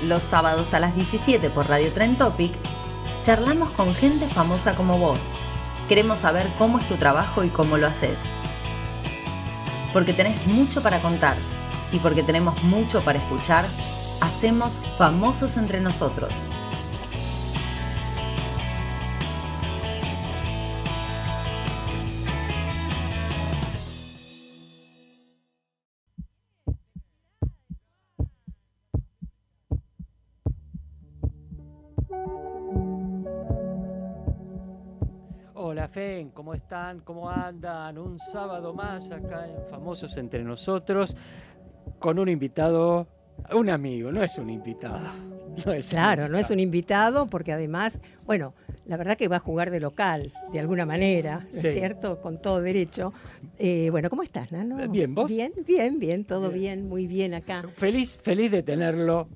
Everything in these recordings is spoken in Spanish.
Los sábados a las 17 por Radio Trend Topic, charlamos con gente famosa como vos. Queremos saber cómo es tu trabajo y cómo lo haces. Porque tenés mucho para contar y porque tenemos mucho para escuchar, hacemos Famosos entre nosotros. Hola Fen, ¿cómo están? ¿Cómo andan? Un sábado más acá en Famosos entre nosotros con un invitado, un amigo, no es un invitado. No es un invitado porque además, bueno, la verdad que va a jugar de local, de alguna manera, ¿no es cierto? Con todo derecho. Bueno, ¿cómo estás, Nano? Bien, ¿vos? Bien, todo bien, muy bien acá. Feliz de tenerlo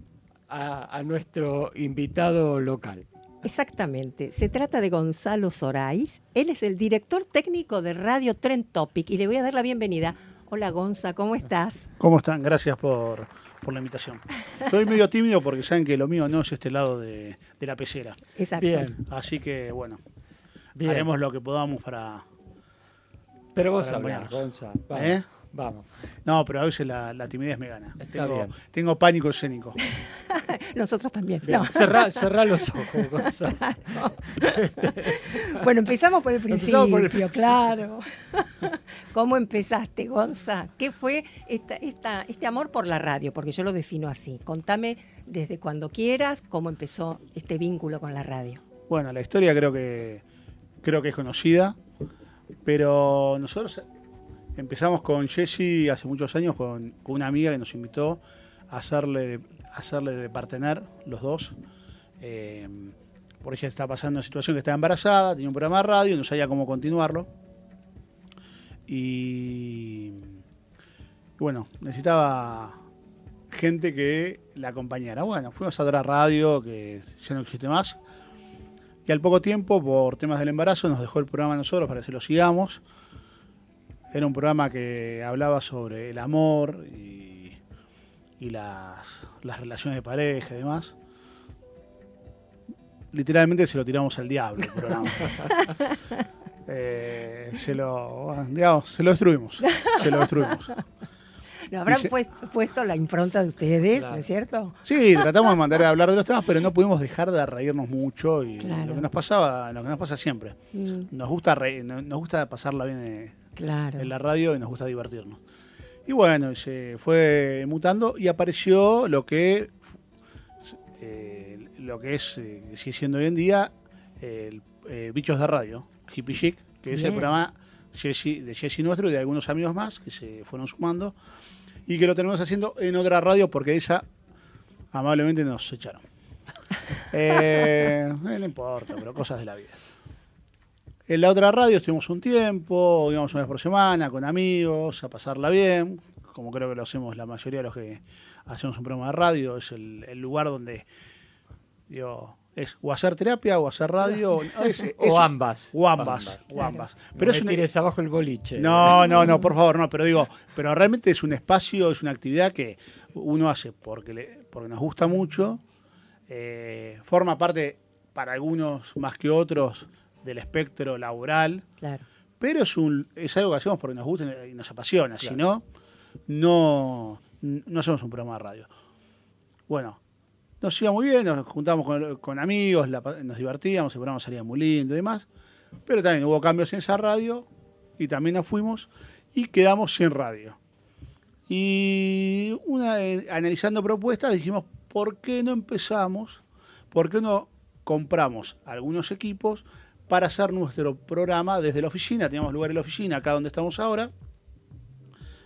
a nuestro invitado local. Exactamente, se trata de Gonzalo Sorais, él es el director técnico de Radio Trend Topic y le voy a dar la bienvenida. Hola Gonza, ¿cómo estás? ¿Cómo están? Gracias por la invitación. Estoy medio tímido porque saben que lo mío no es este lado de la pecera. Exacto. Bien. Así que bueno, Bien. Haremos lo que podamos para... Pero vos para hablás, acompañarnos. Gonza. Vamos. Vamos. No, pero a veces la timidez me gana. Está bien. Tengo pánico escénico. Nosotros también. Bien. No. Cerrá los ojos, Gonza. Claro. Bueno, empezamos por el principio, claro. ¿Cómo empezaste, Gonza? ¿Qué fue este amor por la radio? Porque yo lo defino así. Contame desde cuando quieras cómo empezó este vínculo con la radio. Bueno, la historia creo que es conocida, pero nosotros empezamos con Jessy hace muchos años con una amiga que nos invitó a hacerle de partener los dos. Por ella estaba pasando una situación que estaba embarazada, tenía un programa de radio y no sabía cómo continuarlo. Y bueno, necesitaba gente que la acompañara. Bueno, fuimos a otra radio que ya no existe más. Y al poco tiempo, por temas del embarazo, nos dejó el programa a nosotros para que lo sigamos. Era un programa que hablaba sobre el amor y las relaciones de pareja y demás. Literalmente se lo tiramos al diablo el programa. Se lo destruimos. No, habrán puesto la impronta de ustedes, Claro. ¿no es cierto? Sí, tratamos de mandar a hablar de los temas, pero no pudimos dejar de reírnos mucho y Claro. lo que nos pasa siempre. Nos gusta nos gusta pasarla bien Claro. en la radio y nos gusta divertirnos. Y bueno, se fue mutando y apareció lo que sigue siendo hoy en día Bichos de Radio, Hippie Chic, que es el programa de Jessy nuestro y de algunos amigos más que se fueron sumando y que lo tenemos haciendo en otra radio porque ella amablemente nos echaron. No importa, pero cosas de la vida. En la otra radio estuvimos un tiempo, íbamos una vez por semana con amigos a pasarla bien, como creo que lo hacemos la mayoría de los que hacemos un programa de radio. Es el lugar donde es o hacer terapia o hacer radio O ambas. O ambas. Pero no me tires abajo el boliche. No, por favor, no, pero realmente es un espacio, es una actividad que uno hace porque nos gusta mucho, forma parte para algunos más que otros del espectro laboral, Claro. pero es algo que hacemos porque nos gusta y nos apasiona. Claro. Si no hacemos un programa de radio. Bueno, nos iba muy bien, nos juntamos con amigos, nos divertíamos, el programa salía muy lindo y demás, pero también hubo cambios en esa radio y también nos fuimos y quedamos sin radio. Y analizando propuestas dijimos, ¿por qué no empezamos? ¿Por qué no compramos algunos equipos para hacer nuestro programa desde la oficina? Teníamos lugar en la oficina, acá donde estamos ahora,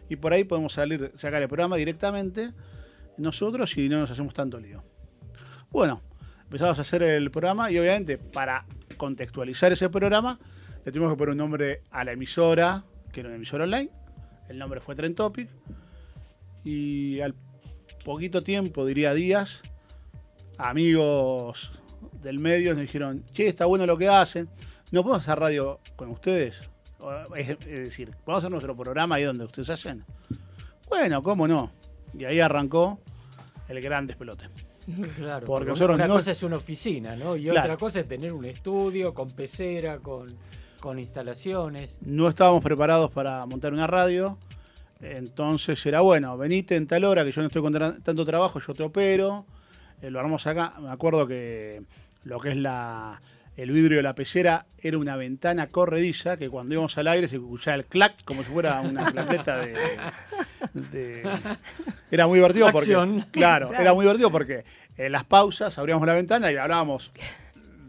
y por ahí podemos sacar el programa directamente nosotros y no nos hacemos tanto lío. Bueno, empezamos a hacer el programa y obviamente para contextualizar ese programa le tuvimos que poner un nombre a la emisora, que era una emisora online. El nombre fue Trend Topic y al poquito tiempo, diría días, amigos del medio nos dijeron, che, está bueno lo que hacen, ¿no podemos hacer radio con ustedes? Es decir, ¿podemos hacer nuestro programa ahí donde ustedes hacen? Bueno, ¿cómo no? Y ahí arrancó el gran despelote. Claro, porque nosotros una no... cosa es una oficina, ¿no? Y Claro. otra cosa es tener un estudio con pecera, con instalaciones. No estábamos preparados para montar una radio, entonces era bueno, venite en tal hora que yo no estoy con tanto trabajo, yo te opero, lo armamos acá. Me acuerdo que lo que es el vidrio de la pecera era una ventana corrediza que cuando íbamos al aire se escuchaba el clac como si fuera una plaqueta Era muy divertido porque claro, era muy divertido porque en las pausas abríamos la ventana y hablábamos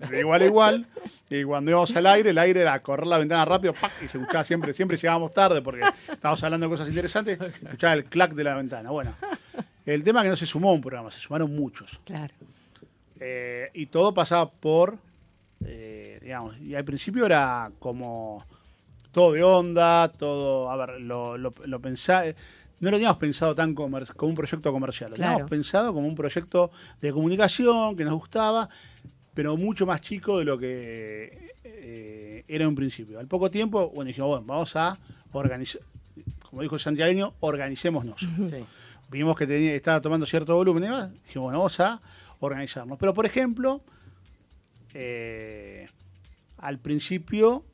de igual a igual, y cuando íbamos al aire, el aire era correr la ventana rápido, ¡pac! Y se escuchaba siempre llegábamos tarde porque estábamos hablando de cosas interesantes, escuchaba el clac de la ventana. Bueno, el tema es que no se sumó un programa, se sumaron muchos. Claro. Y todo pasaba por, digamos, y al principio era como todo de onda, todo, a ver, lo pensaba, no lo teníamos pensado tan como un proyecto comercial, lo teníamos pensado como un proyecto de comunicación que nos gustaba, pero mucho más chico de lo que era en un principio. Al poco tiempo, bueno, dijimos, bueno, vamos a organizar, como dijo el santiagueño, organicémonos. Sí. Vimos que estaba tomando cierto volumen y demás, dijimos, bueno, vamos a organizarnos. Pero, por ejemplo, al principio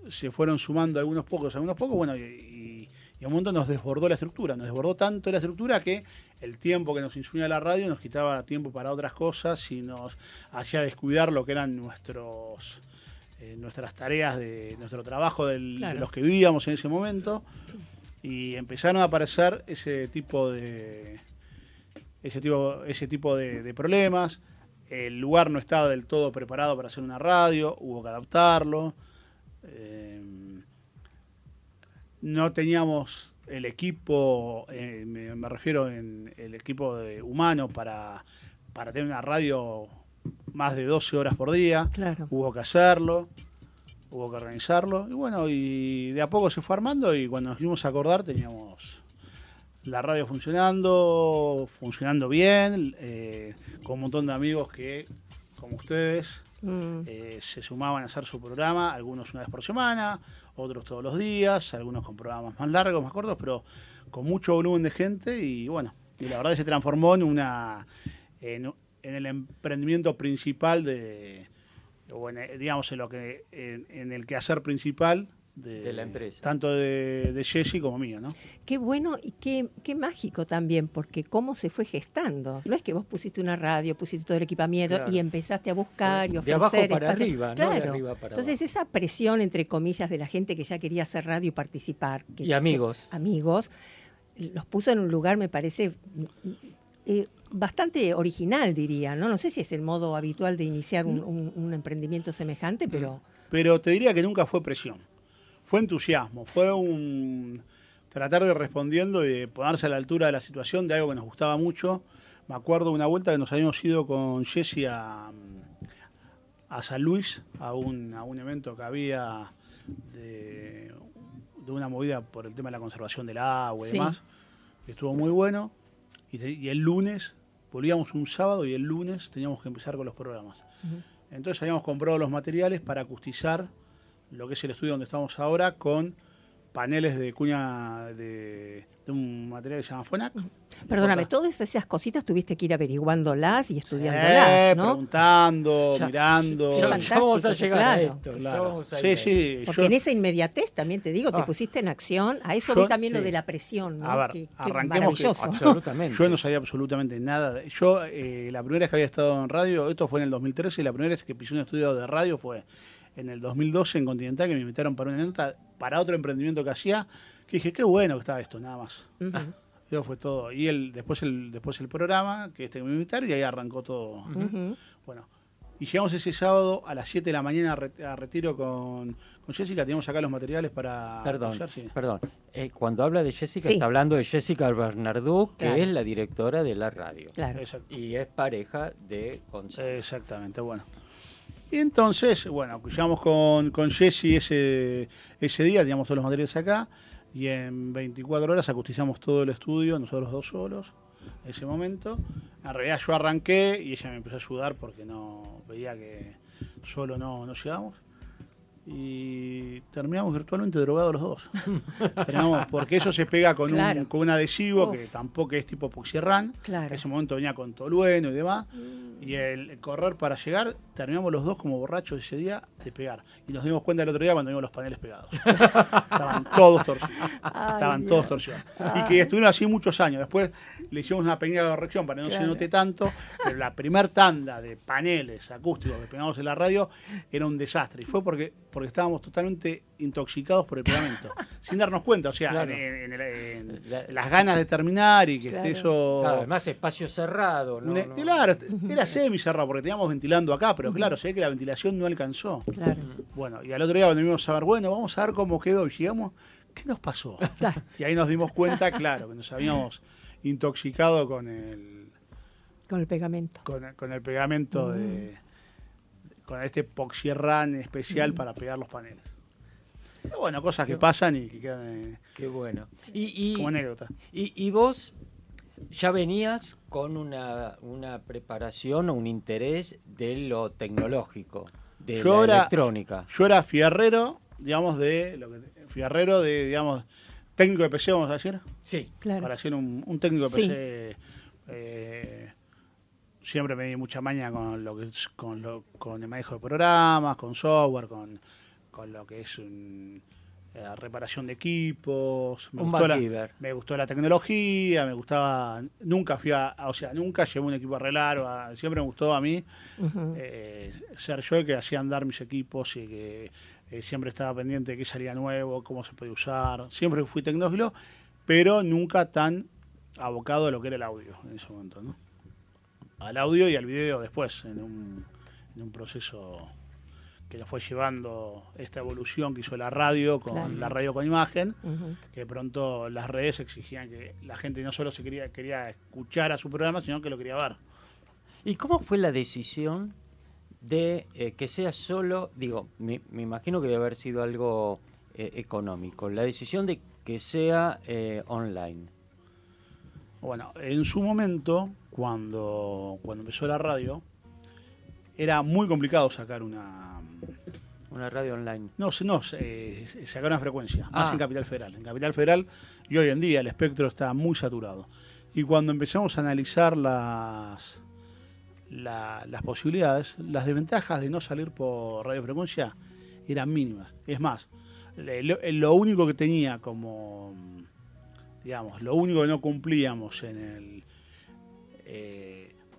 se fueron sumando algunos pocos, bueno, y a un momento nos desbordó la estructura, nos desbordó tanto la estructura que el tiempo que nos insumía la radio nos quitaba tiempo para otras cosas y nos hacía descuidar lo que eran nuestras tareas, de nuestro trabajo de los que vivíamos en ese momento, y empezaron a aparecer ese tipo de problemas. El lugar no estaba del todo preparado para hacer una radio, hubo que adaptarlo. No teníamos el equipo, me refiero en el equipo humano para tener una radio más de 12 horas por día. Claro. Hubo que hacerlo, hubo que organizarlo. Y bueno, y de a poco se fue armando y cuando nos dimos a acordar teníamos la radio funcionando bien, con un montón de amigos que, como ustedes, se sumaban a hacer su programa, algunos una vez por semana, otros todos los días, algunos con programas más largos, más cortos, pero con mucho volumen de gente y bueno, y la verdad se transformó en el emprendimiento principal digamos en el quehacer principal de la empresa, tanto de Jessy como mío, ¿no? Qué bueno y qué mágico también, porque cómo se fue gestando. No es que vos pusiste una radio, pusiste todo el equipamiento y empezaste a buscar y ofrecer. De abajo para espacio. arriba, claro. ¿no? De arriba para Entonces abajo. Esa presión, entre comillas, de la gente que ya quería hacer radio y participar. Y amigos. Amigos, los puso en un lugar, me parece, bastante original, diría, ¿no? No sé si es el modo habitual de iniciar un emprendimiento semejante, pero... Pero te diría que nunca fue presión. Fue entusiasmo, fue tratar de respondiendo y de ponerse a la altura de la situación de algo que nos gustaba mucho. Me acuerdo de una vuelta que nos habíamos ido con Jessy a San Luis, a un evento que había de una movida por el tema de la conservación del agua y demás. Estuvo muy bueno. Y el lunes, volvíamos un sábado y el lunes teníamos que empezar con los programas. Entonces habíamos comprado los materiales para acustizar lo que es el estudio donde estamos ahora, con paneles de cuña de un material que se llama Fonac. Perdóname, todas esas cositas tuviste que ir averiguándolas y estudiándolas, ¿no? Preguntando, mirando. Ya vamos a llegar a esto. Claro. Sí. Porque en esa inmediatez, también te digo, te pusiste en acción. A eso vi también lo de la presión, ¿no? A ver, que arranquemos que absolutamente. Yo no sabía absolutamente nada. Yo, la primera vez que había estado en radio, esto fue en el 2013, y la primera vez que pisé un estudio de radio fue en el 2012 en Continental, que me invitaron para una nota, para otro emprendimiento que hacía, que dije, qué bueno que estaba esto, nada más. Eso fue todo. Y después el programa, que me invitaron, y ahí arrancó todo. Bueno, y llegamos ese sábado a las 7 de la mañana a retiro con Jessica. Teníamos acá los materiales para... Perdón. Cuando habla de Jessica, está hablando de Jessica Bernardú, que es la directora de la radio. Claro. Y es pareja de Gonzalo. Exactamente, bueno. Y entonces, bueno, llegamos con Jessy ese día, teníamos todos los materiales acá, y en 24 horas acustizamos todo el estudio, nosotros dos solos, en ese momento. En realidad yo arranqué y ella me empezó a ayudar porque no veía que solo no llegamos. y terminamos virtualmente drogados los dos. Terminamos, porque eso se pega con, claro. con un adhesivo que tampoco es tipo Poxierran. Claro. En ese momento venía con Tolueno y demás. Y el correr para llegar, terminamos los dos como borrachos ese día de pegar. Y nos dimos cuenta el otro día cuando vimos los paneles pegados. Estaban todos torcidos. Todos torcidos. Y que estuvieron así muchos años. Después le hicimos una pequeña corrección para que no se note tanto. Pero la primer tanda de paneles acústicos que pegamos en la radio era un desastre. Y fue porque estábamos totalmente intoxicados por el pegamento. Sin darnos cuenta. O sea, claro. en las ganas de terminar y que esté eso... Claro, además espacio cerrado. Claro, era semi-cerrado porque teníamos ventilando acá, pero claro, se ve que la ventilación no alcanzó. Claro. Bueno, y al otro día cuando vimos a ver, bueno, vamos a ver cómo quedó. Y llegamos, ¿qué nos pasó? Claro. Y ahí nos dimos cuenta, claro, que nos habíamos intoxicado con el pegamento. Con el pegamento con este Poxierran especial para pegar los paneles. Pero bueno, cosas que pasan y que quedan qué bueno. como anécdota. Y vos ya venías con una preparación o un interés de lo tecnológico, de la electrónica. Yo era fierrero, digamos, digamos, técnico de PC, vamos a decir. Sí, claro. Para ser un técnico de PC, siempre me di mucha maña con lo que es, con el manejo de programas, con software, con lo que es reparación de equipos. Me gustó la tecnología, me gustaba, nunca llevé un equipo a arreglar, siempre me gustó a mí ser yo el que hacía andar mis equipos y que siempre estaba pendiente de qué salía nuevo, cómo se podía usar. Siempre fui tecnófilo, pero nunca tan abocado a lo que era el audio en ese momento, ¿no? Al audio y al video después, en un proceso que nos fue llevando esta evolución que hizo la radio con la radio con imagen, que de pronto las redes exigían que la gente no solo quería escuchar a su programa, sino que lo quería ver. ¿Y cómo fue la decisión de que sea solo, me imagino que debe haber sido algo económico, la decisión de que sea online? Bueno, en su momento, cuando empezó la radio, era muy complicado sacar una radio online. Sacar una frecuencia, más en Capital Federal. En Capital Federal, y hoy en día, el espectro está muy saturado. Y cuando empezamos a analizar las posibilidades, las desventajas de no salir por radiofrecuencia eran mínimas. Es más, lo único que tenía como, digamos, lo único que no cumplíamos en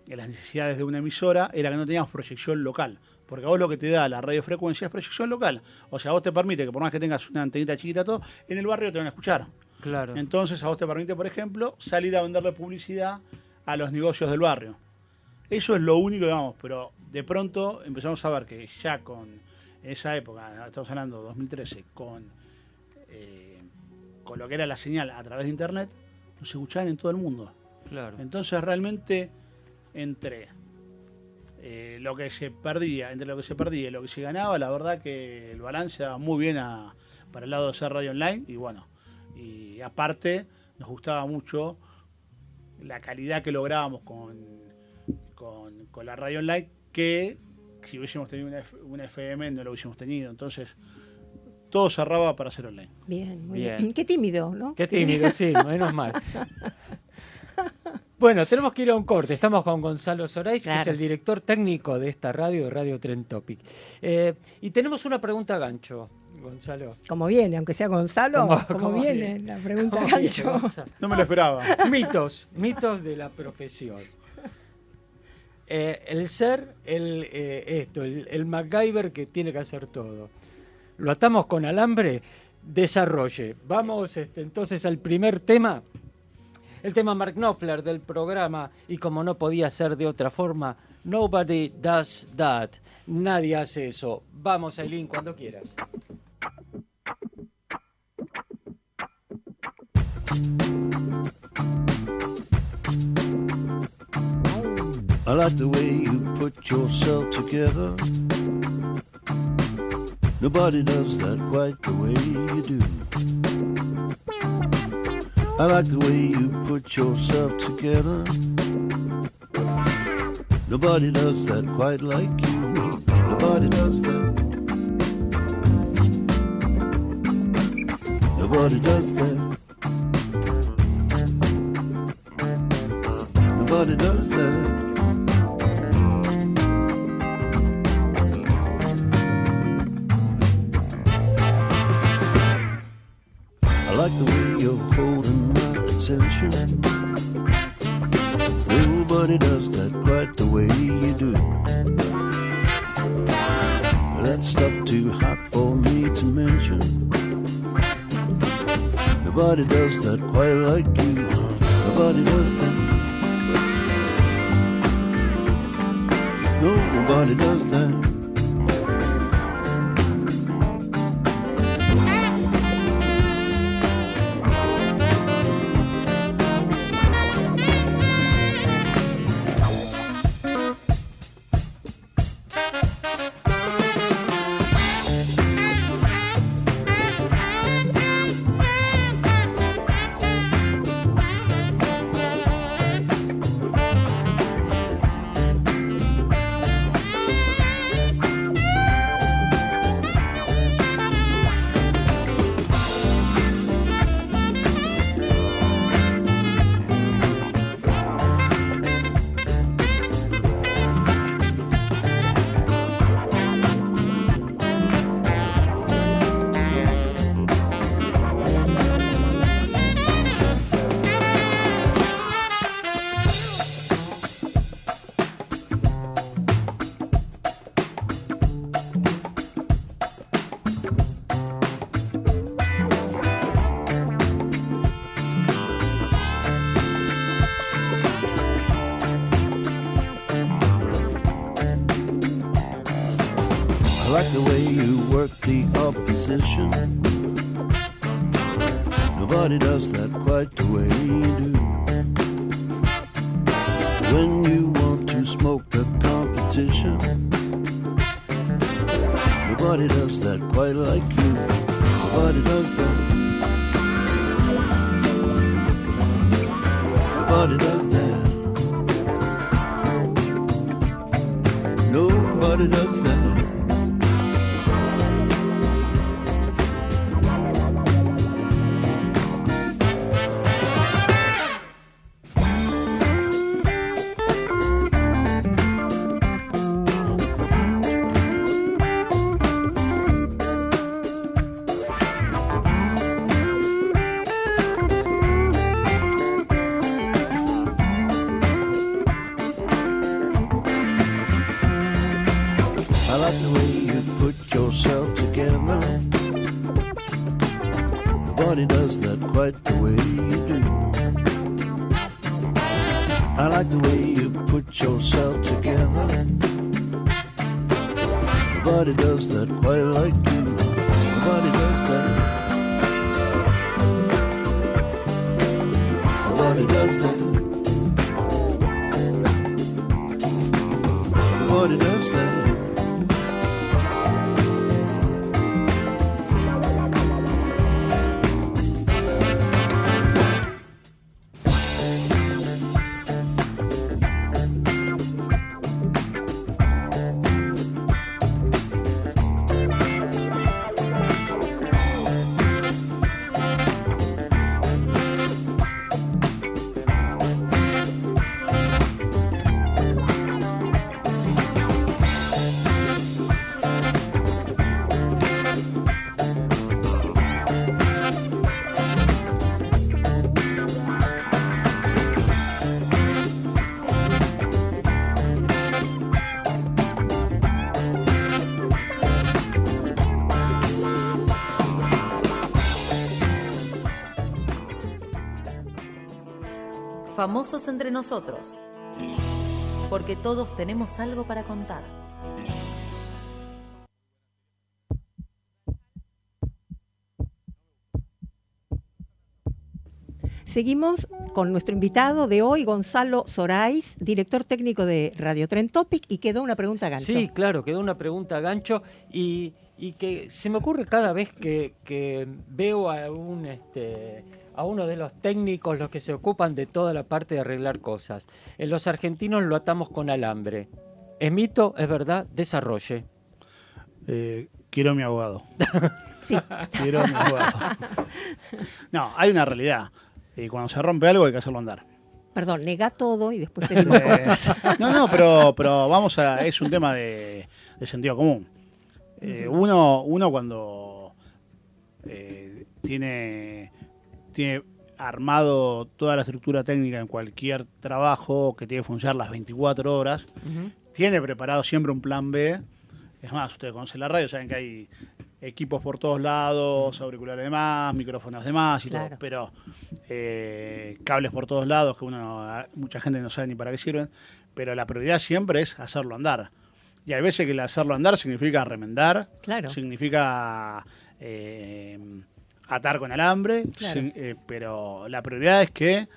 las necesidades de una emisora era que no teníamos proyección local. Porque a vos lo que te da la radiofrecuencia es proyección local. O sea, a vos te permite que por más que tengas una antenita chiquita todo, en el barrio te van a escuchar. Claro. Entonces a vos te permite, por ejemplo, salir a venderle publicidad a los negocios del barrio. Eso es lo único, digamos, pero de pronto empezamos a ver que ya con esa época, estamos hablando de 2013, con lo que era la señal a través de internet, nos escuchaban en todo el mundo. Claro. Entonces realmente entre lo que se perdía y lo que se ganaba, la verdad que el balance daba muy bien para el lado de ser radio online. Y bueno, y aparte nos gustaba mucho la calidad que lográbamos con la radio online, que si hubiésemos tenido una FM no lo hubiésemos tenido. Entonces todo cerraba para ser online. Bien, muy bien. Qué tímido, ¿no? Qué tímido, sí, menos mal. Bueno, tenemos que ir a un corte. Estamos con Gonzalo Sorais, que es el director técnico de esta radio, Radio Trend Topic. Y tenemos una pregunta gancho, Gonzalo. Como viene, aunque sea Gonzalo, como viene la pregunta gancho. No me lo esperaba. Mitos de la profesión. El ser, el MacGyver que tiene que hacer todo. Lo atamos con alambre, desarrolle. Vamos entonces al primer tema. El tema Mark Knopfler del programa, y como no podía ser de otra forma, Nobody Does That. Nadie hace eso. Vamos, Aileen, cuando quieras. I like the way you put yourself together. Nobody does that quite the way you do. I like the way you put yourself together. Nobody does that quite like you. Nobody does that. Nobody does that. Nobody does that. I like the way you're holding my attention. Nobody does that quite the way you do. That stuff too hot for me to mention. Nobody does that quite like you. Nobody does that. No, nobody does that. I like the way you work the opposition. Nobody does that quite the way you do. When you want to smoke the competition, nobody does that quite like you. Nobody does that. Nobody does that. Nobody does that. I like the way you put yourself together. Nobody does that quite the way you do. I like the way you put yourself together. Nobody does that quite like you. Nobody does that. Nobody does that. Nobody does that. Famosos entre nosotros, porque todos tenemos algo para contar. Seguimos con nuestro invitado de hoy, Gonzalo Sorais, director técnico de Radio Trend Topic, y quedó una pregunta gancho. Sí, claro, quedó una pregunta gancho y que se me ocurre cada vez que veo a uno de los técnicos, los que se ocupan de toda la parte de arreglar cosas. En los argentinos lo atamos con alambre. ¿Es mito? ¿Es verdad? Desarrolle. quiero mi abogado. Sí. Quiero mi abogado. No, hay una realidad. Cuando se rompe algo hay que hacerlo andar. Perdón, negá todo y después pedimos cosas. No, pero vamos a... Es un tema de sentido común. Uno cuando tiene armado toda la estructura técnica en cualquier trabajo que tiene que funcionar las 24 horas, tiene preparado siempre un plan B. Es más, ustedes conocen la radio, saben que hay equipos por todos lados, auriculares de más, micrófonos de más y Claro. todo, pero cables por todos lados que mucha gente no sabe ni para qué sirven, pero la prioridad siempre es hacerlo andar. Y hay veces que el hacerlo andar significa remendar, Claro. significa atar con alambre, Claro. pero la prioridad es que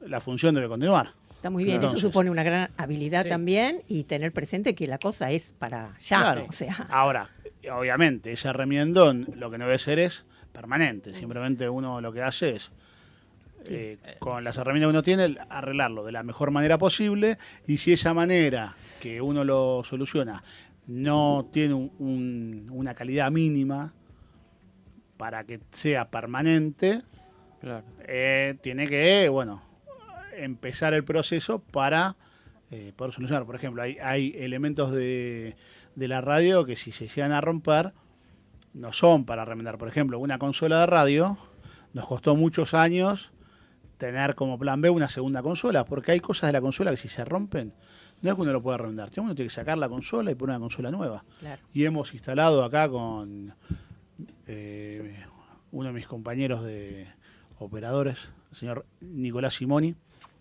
la función debe continuar. Está muy bien, Entonces, eso supone una gran habilidad sí. también y tener presente que la cosa es para ya, Claro. o sea, Ahora, obviamente, ese remiendón lo que no debe ser es permanente. Simplemente uno lo que hace es, con las herramientas que uno tiene, arreglarlo de la mejor manera posible. Y si esa manera que uno lo soluciona no tiene una calidad mínima para que sea permanente, Claro. tiene que, empezar el proceso para poder solucionar. Por ejemplo, hay elementos de la radio que si se llegan a romper no son para remendar. Por ejemplo, una consola de radio nos costó muchos años tener como plan B una segunda consola, porque hay cosas de la consola que si se rompen no es que uno lo pueda remendar, uno tiene que sacar la consola y poner una consola nueva. claro. Y hemos instalado acá con uno de mis compañeros de operadores, el señor Nicolás Simoni,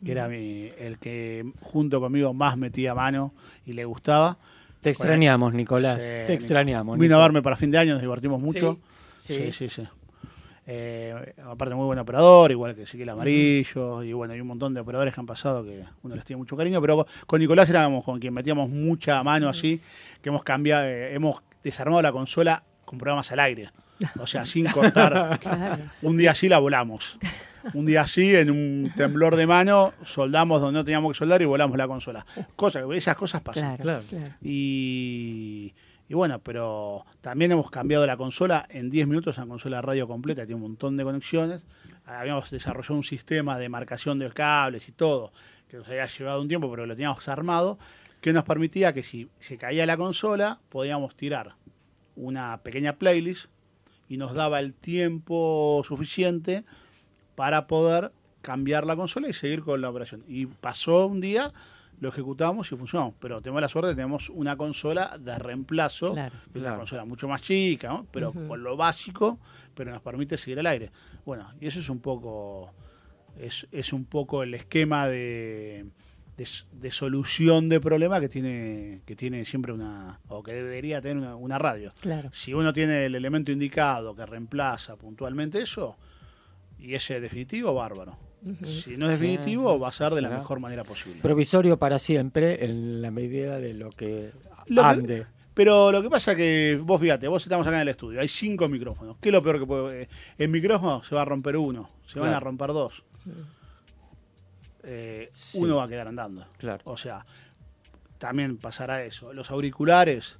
que era el que junto conmigo más metía mano y le gustaba. Te extrañamos, Nicolás. Sí, Te extrañamos. Vino a Nicolás. verme para fin de año, nos divertimos mucho. Sí. Sí. Aparte muy buen operador, igual que Ezequiel Amarillo, y bueno, hay un montón de operadores que han pasado que uno les tiene mucho cariño, pero con Nicolás éramos con quien metíamos mucha mano así, que hemos cambiado, hemos desarmado la consola con programas al aire. O sea, sin cortar. Claro. Un día así la volamos. Un día así, en un temblor de mano, soldamos donde no teníamos que soldar y volamos la consola. Esas cosas pasan. Claro, Claro. claro. Y bueno, pero también hemos cambiado la consola. En 10 minutos una consola de radio completa, tiene un montón de conexiones. Habíamos desarrollado un sistema de marcación de cables y todo, que nos había llevado un tiempo, pero lo teníamos armado, que nos permitía que si se caía la consola, podíamos tirar una pequeña playlist y nos daba el tiempo suficiente para poder cambiar la consola y seguir con la operación. Y pasó un día, lo ejecutamos y funcionó. Pero tenemos la suerte, tenemos una consola de reemplazo, Claro. que es una Claro. consola mucho más chica, ¿no? Pero con lo básico, pero nos permite seguir al aire. Bueno, y eso es un poco el esquema de solución de problema que tiene siempre o que debería tener una radio. Claro. Si uno tiene el elemento indicado que reemplaza puntualmente eso, y ese es definitivo, bárbaro. Si no es definitivo, va a ser de la Claro. mejor manera posible. Provisorio para siempre en la medida de lo que Lo que- ande. Pero lo que pasa es que, vos fíjate, vos estamos acá en el estudio, hay 5 micrófonos. ¿Qué es lo peor que puede? El micrófono se va a romper uno, se van a Claro. romper 2. Sí. Uno va a quedar andando. Claro. O sea, también pasará eso. Los auriculares,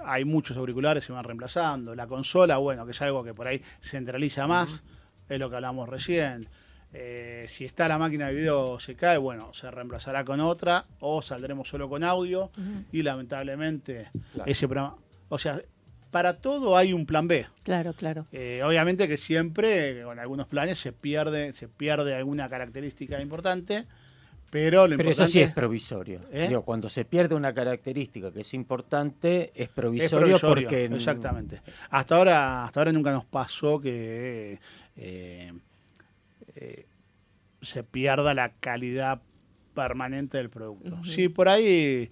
hay muchos auriculares, se van reemplazando. La consola, bueno, que es algo que por ahí centraliza más, es lo que hablamos recién. Si está la máquina de video, se cae, bueno, se reemplazará con otra o saldremos solo con audio y lamentablemente Claro. ese programa... O sea, para todo hay un plan B. Claro, claro. Obviamente que siempre con algunos planes se pierde alguna característica importante, pero lo Pero importante eso sí es provisorio. ¿Eh? Digo, cuando se pierde una característica que es importante, es es provisorio, provisorio, porque exactamente. Hasta ahora nunca nos pasó que se pierda la calidad permanente del producto. Sí, por ahí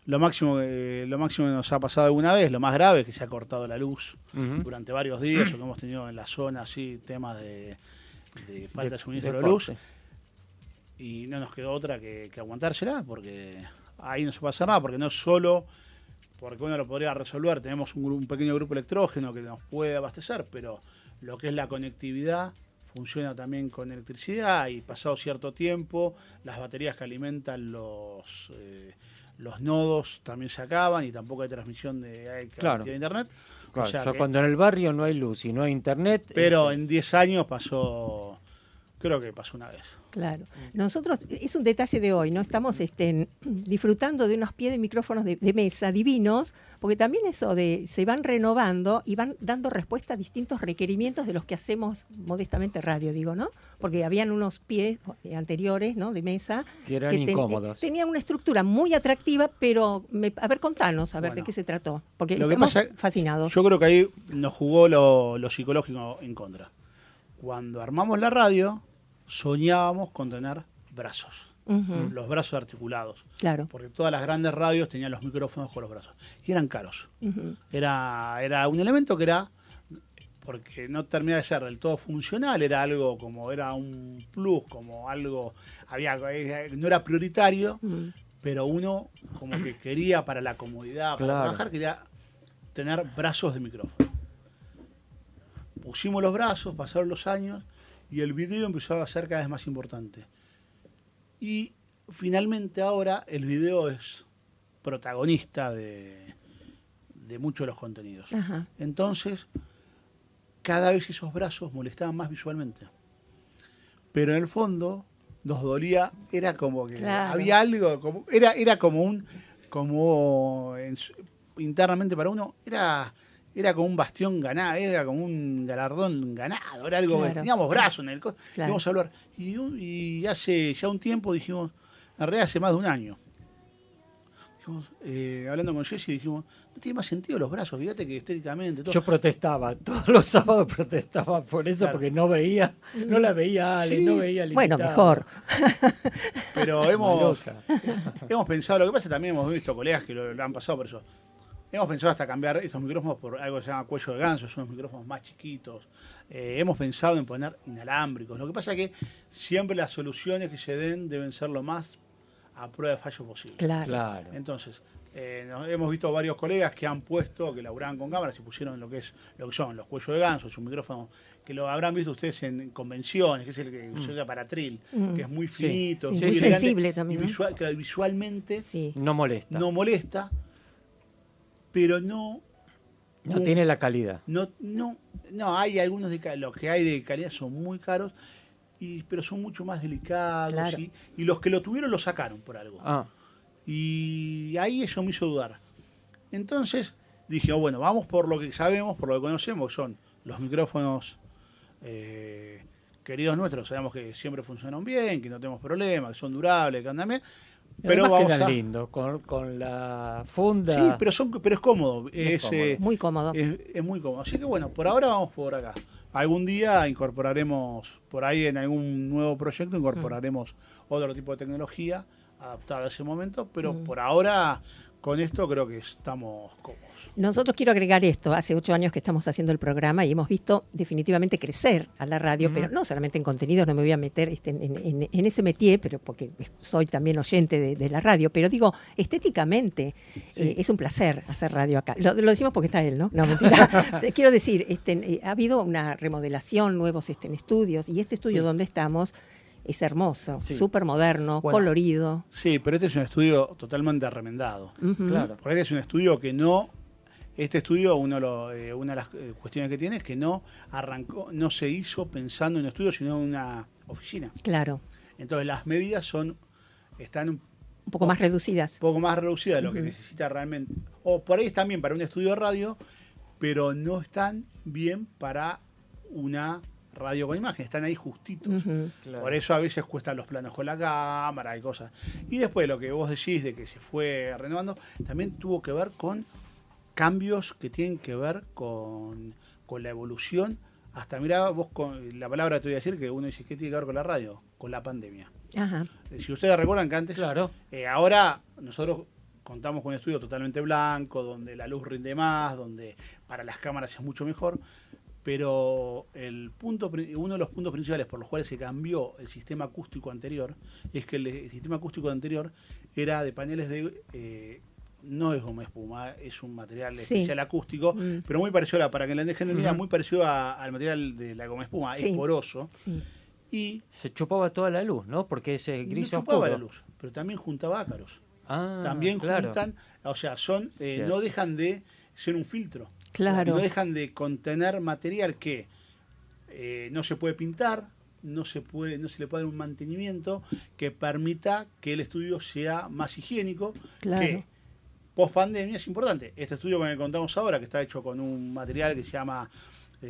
lo máximo que nos ha pasado alguna vez, lo más grave es que se ha cortado la luz Ujú. durante varios días, o que hemos tenido en la zona así temas de falta de suministro de, corte. luz, y no nos quedó otra que aguantársela, porque ahí no se puede hacer nada, porque no es solo porque uno lo podría resolver, tenemos un pequeño grupo electrógeno que nos puede abastecer, pero lo que es la conectividad funciona también con electricidad, y pasado cierto tiempo las baterías que alimentan los los nodos también se acaban y tampoco hay transmisión de Claro. internet. Claro, O sea ya que- cuando en el barrio no hay luz y no hay internet. pero en 10 años pasó, creo que pasó una vez. Claro. Nosotros, es un detalle de hoy, ¿no? Estamos disfrutando de unos pies de micrófonos de mesa divinos, porque también eso de se van renovando y van dando respuesta a distintos requerimientos de los que hacemos modestamente radio, digo, ¿no? Porque habían unos pies anteriores, ¿no? De mesa que eran incómodos. tenían una estructura muy atractiva, pero a ver, contanos, a ver Bueno, de qué se trató, porque lo que estamos pasa- fascinados. Yo creo que ahí nos jugó lo psicológico en contra. Cuando armamos la radio, soñábamos con tener brazos, Ujú, los brazos articulados, claro. porque todas las grandes radios tenían los micrófonos con los brazos y eran caros. Ujú, Era un elemento que era, porque no terminaba de ser del todo funcional, era algo como, era un plus, como algo, no era prioritario, ujú. pero uno como que quería para la comodidad, para Claro. trabajar, quería tener brazos de micrófono. Pusimos los brazos, pasaron los años y el video empezó a ser cada vez más importante. Y finalmente ahora el video es protagonista de muchos de los contenidos. Ajá. Entonces, cada vez esos brazos molestaban más visualmente. Pero en el fondo nos dolía, era como que Claro. había algo, era como internamente para uno, era como un bastión ganado, era como un galardón ganado, era algo, Claro. teníamos brazos en el Claro. íbamos a hablar. Y hace ya un tiempo dijimos, en realidad hace más de un año, dijimos, hablando con Jessy, dijimos, no tiene más sentido los brazos, fíjate que estéticamente todo. Yo protestaba, todos los sábados protestaba por eso, Claro. porque no la veía a Ale, Sí. no veía al Bueno, invitado. mejor. Pero hemos Malota. pensado, lo que pasa también hemos visto colegas que lo han pasado por eso. Hemos pensado hasta cambiar estos micrófonos por algo que se llama cuello de ganso, son unos micrófonos más chiquitos. Hemos pensado en poner inalámbricos. Lo que pasa es que siempre las soluciones que se den deben ser lo más a prueba de fallo posible. Claro. Claro. Entonces, hemos visto varios colegas que han puesto, que laburaban con cámaras y pusieron lo que son los cuellos de ganso, es un micrófono que lo habrán visto ustedes en convenciones, que es el que se usa para trill, que es muy Sí. finito, Sí, muy muy elegante, sensible también, y ¿no? claro, visualmente Sí. No molesta. no molesta, pero no Tiene la calidad. no hay algunos los que hay de calidad son muy caros, pero son mucho más delicados, Claro. y los que lo tuvieron lo sacaron por algo. Ah, Y ahí eso me hizo dudar. Entonces dije, bueno, vamos por lo que sabemos, por lo que conocemos, que son los micrófonos queridos nuestros. Sabemos que siempre funcionan bien, que no tenemos problemas, que son durables, que andan bien. Pero además vamos quedan a... lindos, con la funda. Sí, pero es cómodo. Es cómodo. Muy cómodo. es muy cómodo. Así que bueno, por ahora vamos por acá. Algún día incorporaremos, por ahí en algún nuevo proyecto, incorporaremos otro tipo de tecnología adaptada a ese momento, pero por ahora con esto creo que estamos cómodos. Nosotros quiero agregar esto, hace 8 años que estamos haciendo el programa y hemos visto definitivamente crecer a la radio, pero no solamente en contenidos, no me voy a meter en ese métier, pero porque soy también oyente de la radio, pero digo, estéticamente Sí. es un placer hacer radio acá. Lo decimos porque está él, ¿no? No, mentira. Quiero decir, ha habido una remodelación, nuevos estudios, y este estudio Sí. donde estamos es hermoso, Sí. súper moderno, Bueno. colorido. Sí, pero este es un estudio totalmente remendado. Ujú. Claro. Porque este es un estudio que no... Este estudio, una de las cuestiones que tiene es que no se hizo pensando en un estudio, sino en una oficina. Claro, Entonces las medidas están un un poco más reducidas. poco más reducidas de lo que necesita realmente. O por ahí están bien para un estudio de radio, pero no están bien para una radio con imagen. Están ahí justitos. Ujú. Claro. Por eso a veces cuestan los planos con la cámara y cosas. Y después lo que vos decís de que se fue renovando, también tuvo que ver con cambios que tienen que ver con la evolución. Hasta, mirá, vos con la palabra te voy a decir que uno dice, ¿qué tiene que ver con la radio? Con la pandemia. Ajá. Si ustedes recuerdan que antes, Claro. ahora nosotros contamos con un estudio totalmente blanco, donde la luz rinde más, donde para las cámaras es mucho mejor, pero uno de los puntos principales por los cuales se cambió el sistema acústico anterior es que el sistema acústico anterior era de paneles no es goma espuma, es un material Sí. especial acústico, pero muy parecido, para que la dejen idea, muy parecido al material de la goma espuma, Sí. es poroso, Sí. y Se chupaba toda la luz, ¿no? Porque ese no gris chupaba oscuro. la luz, pero también juntaba ácaros. también claro. juntan, o sea, son no dejan de ser un filtro. Claro. No dejan de contener material que no se puede pintar, no se le puede dar un mantenimiento que permita que el estudio sea más higiénico, Claro. que post pandemia es importante. Este estudio con el que contamos ahora, que está hecho con un material que se llama,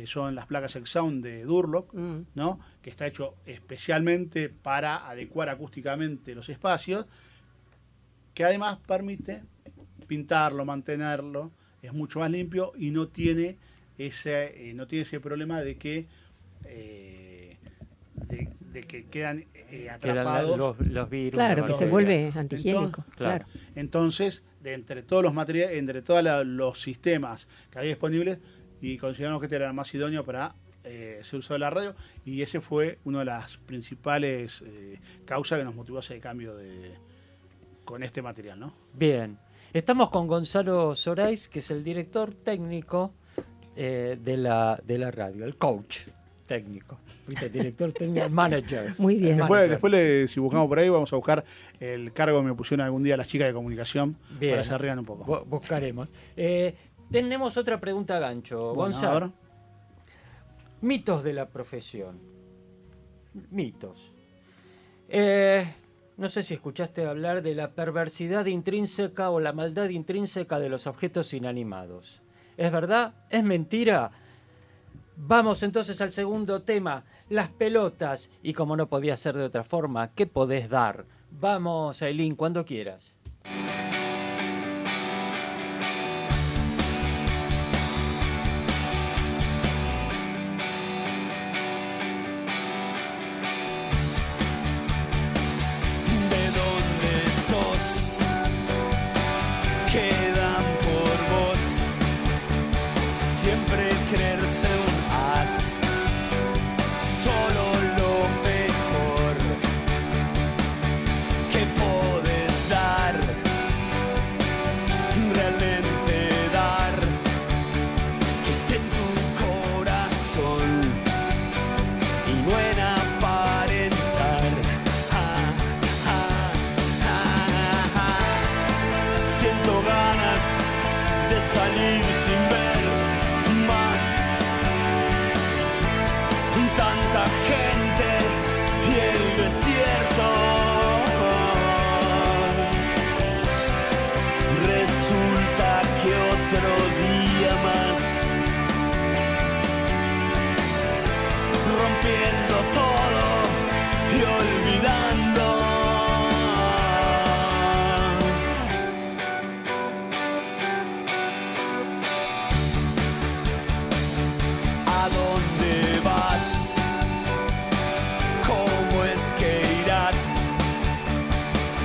son las placas X-Sound de Durlock, ¿no? Que está hecho especialmente para adecuar acústicamente los espacios, que además permite pintarlo, mantenerlo, es mucho más limpio y no tiene ese problema de que quedan atrapados los virus. Claro, que se vuelve Entonces, antihigiénico. Claro. Entonces, entre todos los materiales, entre todos los sistemas que había disponibles, y consideramos que este era el más idóneo para ser usado en la radio, y ese fue una de las principales causas que nos motivó a hacer el cambio con este material, ¿no? Bien. Estamos con Gonzalo Sorais, que es el director técnico de la radio, el coach técnico. ¿Viste? Director técnico, manager. Muy bien. Después si buscamos por ahí, vamos a buscar el cargo que me pusieron algún día las chicas de comunicación. Bien. Para que se rían un poco. Buscaremos. Tenemos otra pregunta a gancho. Bueno, Gonzalo. Mitos de la profesión. Mitos. No sé si escuchaste hablar de la perversidad intrínseca o la maldad intrínseca de los objetos inanimados. ¿Es verdad? ¿Es mentira? Vamos entonces al segundo tema, las pelotas. Y como no podía ser de otra forma, ¿qué podés dar? Vamos, Ailín, cuando quieras.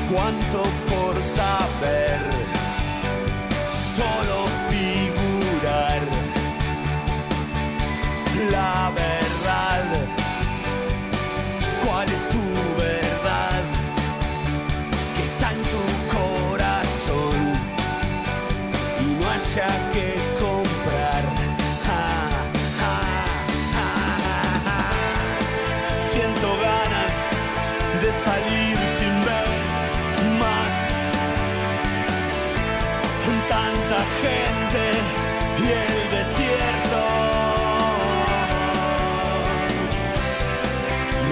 Cuánto por saber, solo figurar la verdad. ¿Cuál es tu verdad? Que está en tu corazón y no haya que comprar. Siento ganas de salir sin ver más tanta gente y el desierto.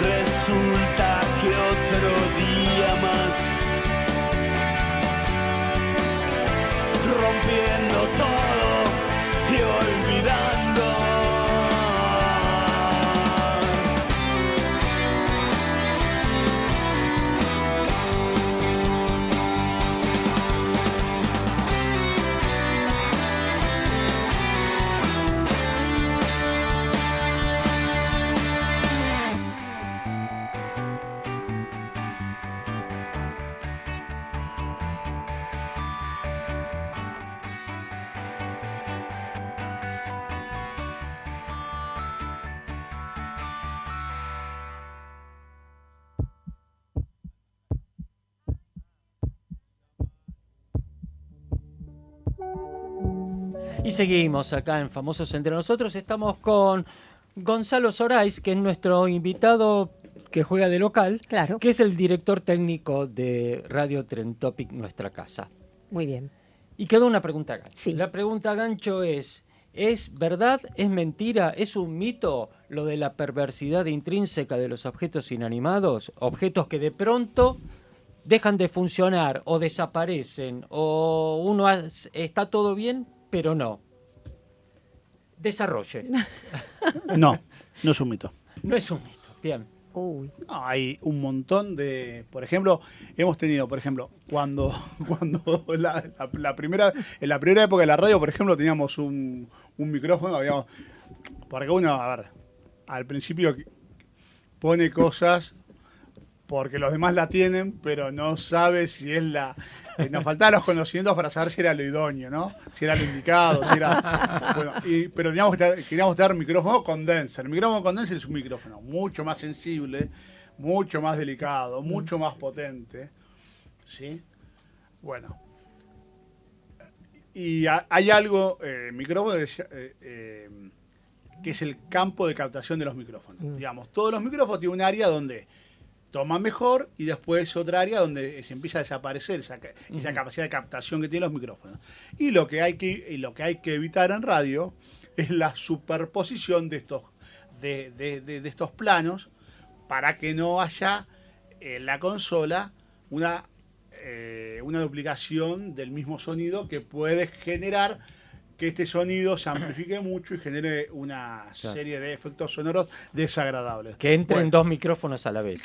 Resulta que otro día más, rompiendo todo y olvidando. Y seguimos acá en Famosos Entre Nosotros. Estamos con Gonzalo Sorais, que es nuestro invitado que juega de local, Claro. que es el director técnico de Radio Trend Topic, nuestra casa. Muy bien. Y quedó una pregunta gancho. Sí. La pregunta gancho ¿es verdad, es mentira, es un mito lo de la perversidad intrínseca de los objetos inanimados? Objetos que de pronto dejan de funcionar o desaparecen, o está todo bien, pero no. Desarrolle. No es un mito. No es un mito. Bien. Uy. No, hay un montón de, por ejemplo, hemos tenido, cuando en la primera época de la radio, por ejemplo, teníamos un micrófono, porque uno, a ver, al principio pone cosas porque los demás la tienen, pero no sabe si es nos faltaban los conocimientos para saber si era lo idóneo, ¿no? Si era lo indicado, si era... Bueno, pero queríamos tener micrófono condenser. El micrófono condenser es un micrófono mucho más sensible, mucho más delicado, mucho más potente, ¿sí? Bueno. Y hay algo, micrófono, que es el campo de captación de los micrófonos. Digamos, todos los micrófonos tienen un área donde toman mejor y después otra área donde se empieza a desaparecer esa capacidad de captación que tienen los micrófonos. Y lo que hay que evitar en radio es la superposición de estos planos para que no haya en la consola una duplicación del mismo sonido que puede generar que este sonido se amplifique mucho y genere una serie de efectos sonoros desagradables. Que entren dos micrófonos a la vez.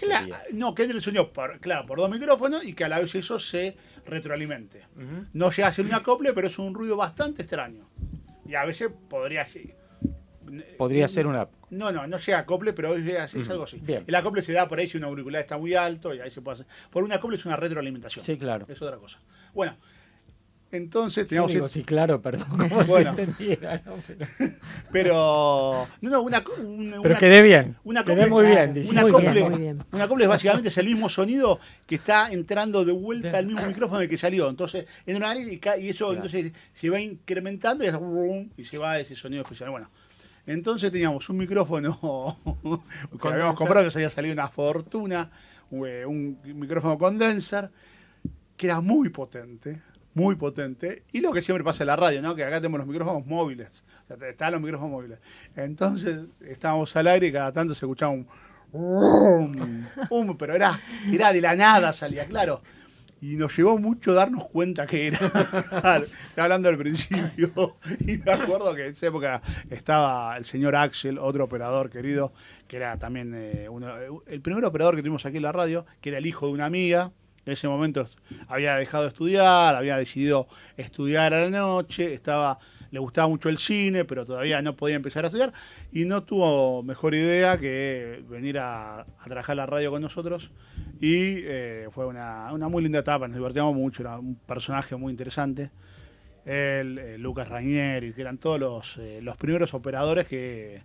No, que entre el sonido por dos micrófonos y que a la vez eso se retroalimente. No llega a ser un acople, pero es un ruido bastante extraño. Y a veces podría ser una... No llega a acople, pero es algo así. Bien. El acople se da por ahí si un auricular está muy alto y ahí se puede hacer. Por un acople es una retroalimentación. Sí, claro. Es otra cosa. Bueno, entonces teníamos... Sí, claro, perdón, como bueno, se entendiera, ¿no? Pero quedé bien. Quedé muy bien. Muy bien. Un acople básicamente es el mismo sonido que está entrando de vuelta al mismo micrófono del que salió. Entonces, en una área y eso entonces se va incrementando y se va ese sonido especial. Bueno, entonces teníamos un micrófono que habíamos comprado, que se había salido una fortuna, un micrófono condenser, que era muy potente, y lo que siempre pasa en la radio, ¿no? Que acá tenemos los micrófonos móviles, o sea, están los micrófonos móviles. Entonces estábamos al aire y cada tanto se escuchaba pero era de la nada, salía, claro. Y nos llevó mucho darnos cuenta que era. Estaba hablando al principio. Y me acuerdo que en esa época estaba el señor Axel, otro operador querido, que era también el primer operador que tuvimos aquí en la radio, que era el hijo de una amiga. En ese momento había dejado de estudiar, había decidido estudiar a la noche, le gustaba mucho el cine, pero todavía no podía empezar a estudiar y no tuvo mejor idea que venir a trabajar la radio con nosotros y fue una muy linda etapa, nos divertíamos mucho, era un personaje muy interesante. Él, Lucas Rainieri, que eran todos los primeros operadores que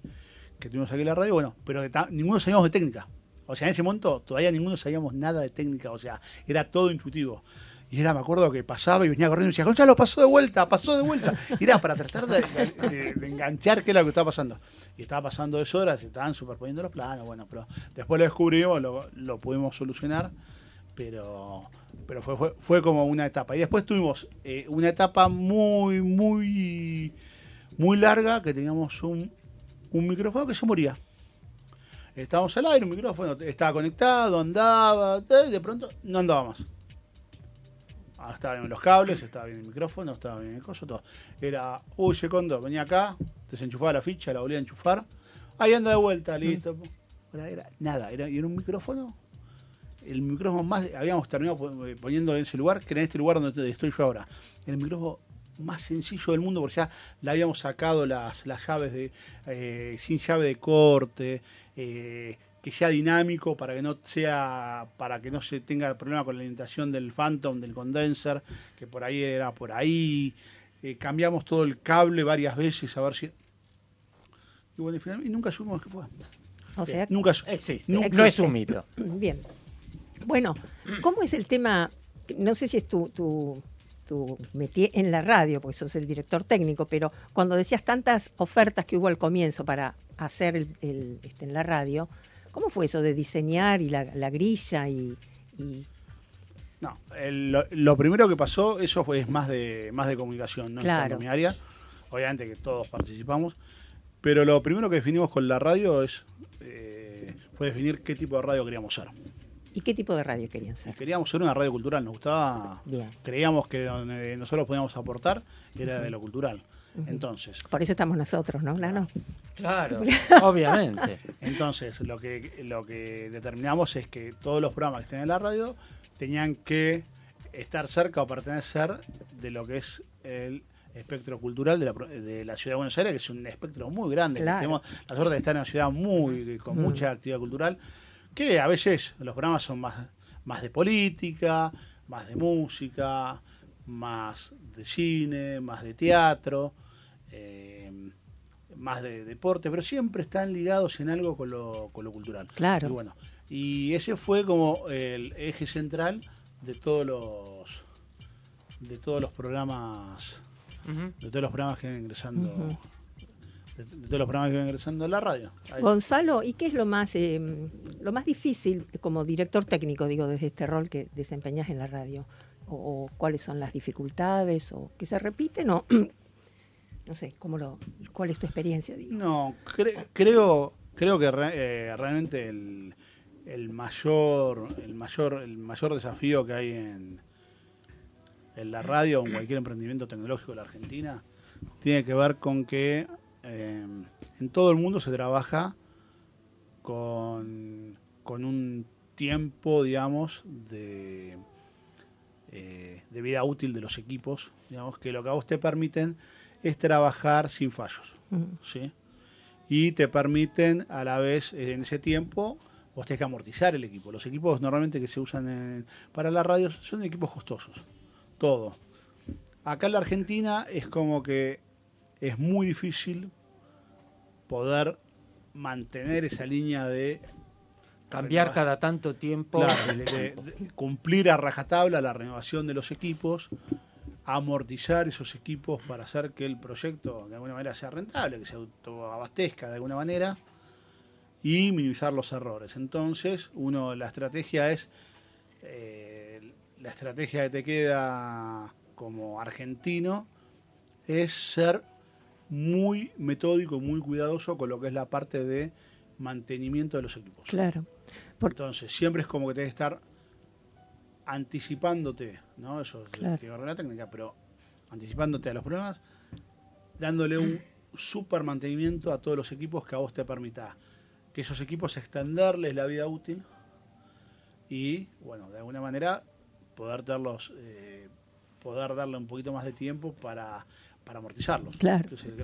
tuvimos aquí en la radio, bueno, pero ninguno sabíamos de técnica. O sea, en ese momento todavía ninguno sabíamos nada de técnica, o sea, era todo intuitivo. Y me acuerdo que pasaba y venía corriendo y decía, Gonzalo, pasó de vuelta. Y era para tratar de enganchar qué era lo que estaba pasando. Y estaba pasando 2 horas, se estaban superponiendo los planos, bueno, pero después lo descubrimos, lo pudimos solucionar, pero fue como una etapa. Y después tuvimos una etapa muy, muy, muy larga, que teníamos un micrófono que se moría. Estábamos al aire, un micrófono estaba conectado, andaba, y de pronto no andaba más. Estaban bien los cables, estaba bien el micrófono, estaba bien el coso, todo. Era, segundo, venía acá, desenchufaba la ficha, la volvía a enchufar, ahí anda de vuelta, listo. Era nada, era un micrófono, el micrófono más, habíamos terminado poniendo en ese lugar, que era en este lugar donde estoy yo ahora, el micrófono más sencillo del mundo, porque ya le habíamos sacado las llaves sin llave de corte, que sea dinámico para que no se tenga problema con la alimentación del Phantom, del condenser, que por ahí era por ahí. Cambiamos todo el cable varias veces a ver si. Y bueno, y nunca supimos qué fue. O sea, nunca existe. No es un mito. Bien. Bueno, ¿cómo es el tema? No sé si es tu métier en la radio, porque sos el director técnico, pero cuando decías tantas ofertas que hubo al comienzo para hacer en la radio, ¿Cómo fue eso de diseñar y la grilla y No, lo primero que pasó, eso es más de comunicación, no Claro. estando en mi área. Obviamente que todos participamos, pero lo primero que definimos con la radio fue definir qué tipo de radio queríamos ser. qué tipo de radio querían ser? Queríamos ser una radio cultural, nos gustaba, Bien. creíamos que donde nosotros podíamos aportar era de lo cultural. Entonces, Por eso estamos nosotros, ¿no, Nano? Claro, obviamente. Entonces, lo que determinamos es que todos los programas que estén en la radio tenían que estar cerca o pertenecer de lo que es el espectro cultural de la ciudad de Buenos Aires, que es un espectro muy grande. Claro. Tenemos la suerte de estar en una ciudad con mucha actividad cultural, que a veces los programas son más de política, más de música, más de cine, más de teatro, más de deporte, pero siempre están ligados en algo con lo cultural. Claro. Y bueno, y ese fue como el eje central de todos los programas, de todos los programas que iban ingresando, de todos los programas que iban ingresando a la radio. Ahí. Gonzalo, ¿y qué es lo más difícil como director técnico, digo, desde este rol que desempeñas en la radio? O cuáles son las dificultades, o que se repiten, o no sé, ¿cuál es tu experiencia? Digo? No, creo que realmente el mayor desafío que hay en la radio o en cualquier emprendimiento tecnológico de la Argentina tiene que ver con que en todo el mundo se trabaja con un tiempo, digamos, de vida útil de los equipos, digamos, que lo que a vos te permiten es trabajar sin fallos, ¿sí? Y te permiten a la vez, en ese tiempo, vos tenés que amortizar el equipo. Los equipos normalmente que se usan para la radio son equipos costosos, todo. Acá en la Argentina es como que es muy difícil poder mantener esa línea de Cambiar cada tanto tiempo. claro, de cumplir a rajatabla la renovación de los equipos, amortizar esos equipos para hacer que el proyecto de alguna manera sea rentable, que se autoabastezca de alguna manera y minimizar los errores. Entonces, la estrategia que te queda como argentino es ser muy metódico, muy cuidadoso con lo que es la parte de mantenimiento de los equipos. Claro. Entonces, siempre es como que tenés que estar anticipándote, ¿no? Eso Claro. tiene una técnica, pero anticipándote a los problemas, dándole un super mantenimiento a todos los equipos que a vos te permita que esos equipos extenderles la vida útil y, bueno, de alguna manera poder darle un poquito más de tiempo para amortizarlos. Claro. Que es el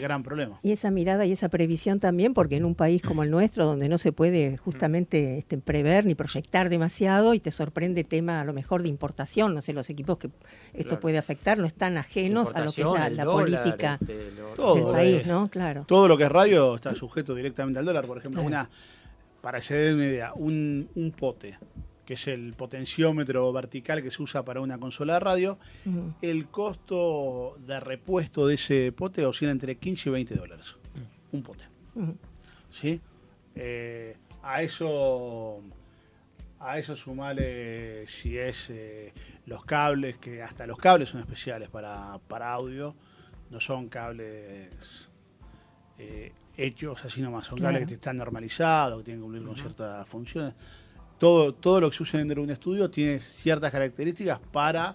gran problema. Y esa mirada y esa previsión también, porque en un país como el nuestro, donde no se puede justamente prever ni proyectar demasiado y te sorprende tema a lo mejor de importación, no sé, los equipos que esto Claro. puede afectar no están ajenos a lo que es Importación, la el dólar, política Todo, del país, ¿no? Claro. Todo lo que es radio está sujeto directamente al dólar. Por ejemplo, Claro. para que se den una idea, un pote, que es el potenciómetro vertical que se usa para una consola de radio, el costo de repuesto de ese pote oscila entre 15 y 20 dólares. Un pote. ¿Sí? A eso sumale si es los cables, que hasta los cables son especiales para audio, no son cables hechos así nomás, son Claro. cables que están normalizados, que tienen que cumplir con ciertas funciones. Todo lo que se usa dentro de un estudio tiene ciertas características para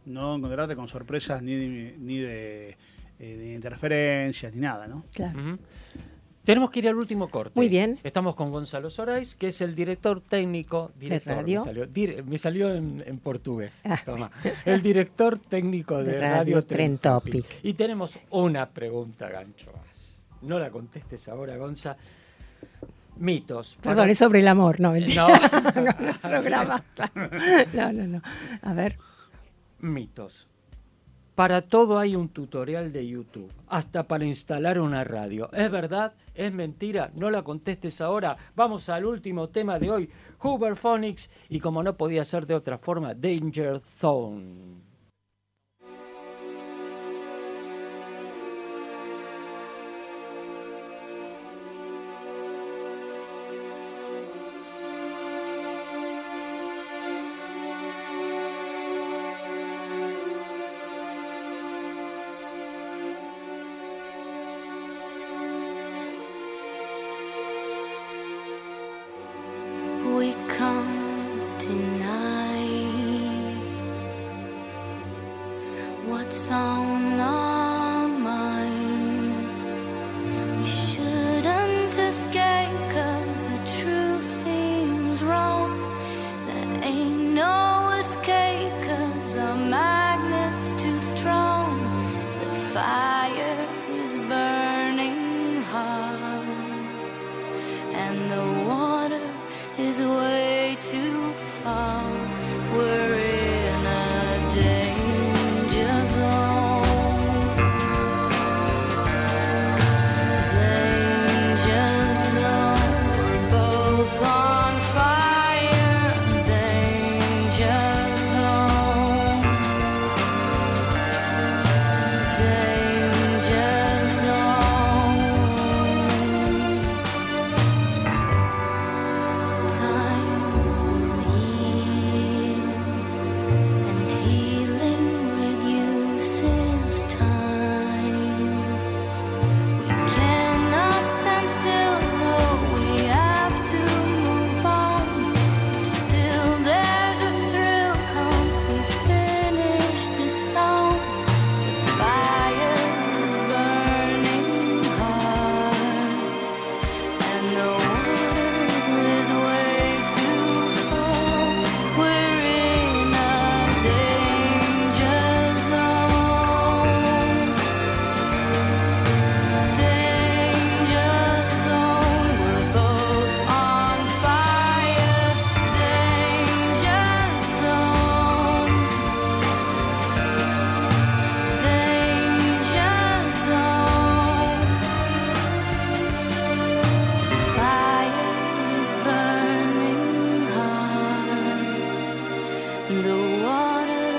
no encontrarte con sorpresas ni de interferencias ni nada, ¿no? Claro. Ujú. Tenemos que ir al último corte. Muy bien. Estamos con Gonzalo Sorais, que es el director técnico. radio. Me salió en portugués. Ah. Toma. El director técnico de De Radio Radio Trend Trend Topic. Y tenemos una pregunta, gancho más. No la contestes ahora, Gonza. Mitos. Perdón, es sobre el amor, no, mentira. No. No, el programa. No. A ver. Mitos. Para todo hay un tutorial de YouTube, hasta para instalar una radio. ¿Es verdad? ¿Es mentira? No la contestes ahora. Vamos al último tema de hoy, Hooverphonics, y como no podía ser de otra forma, Danger Zone. what's on our mind. We shouldn't escape 'cause the truth seems wrong. There ain't no escape 'cause our magnet's too strong. The fire is burning hard and the water is way too far. We're in a danger zone. Danger zone. We're both on fire. Danger zone. Danger zone. Time will heal, and healing reduces time. We cannot stand still, no, we have to move on. Still there's a thrill, can't we finish this song? The fire is burning hard and the water is way too far. We're in a danger zone. Danger zone. We're both on fire. Danger zone. Danger zone. Fire is burning hard. The water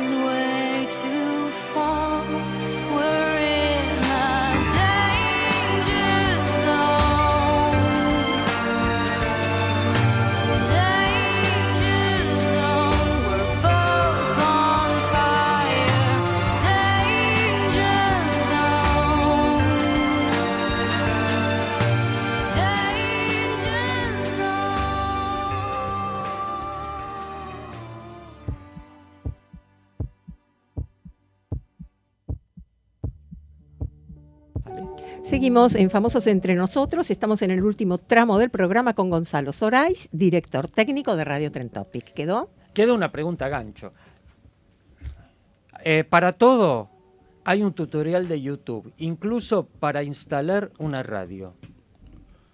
is way too far. We're in a danger zone. Danger zone. We're both on fire. Danger zone. Danger Seguimos en Famosos Entre Nosotros. Estamos en el último tramo del programa con Gonzalo Sorais, director técnico de Radio Trend Topic. ¿Quedó? Queda una pregunta gancho. Para todo hay un tutorial de YouTube, incluso para instalar una radio.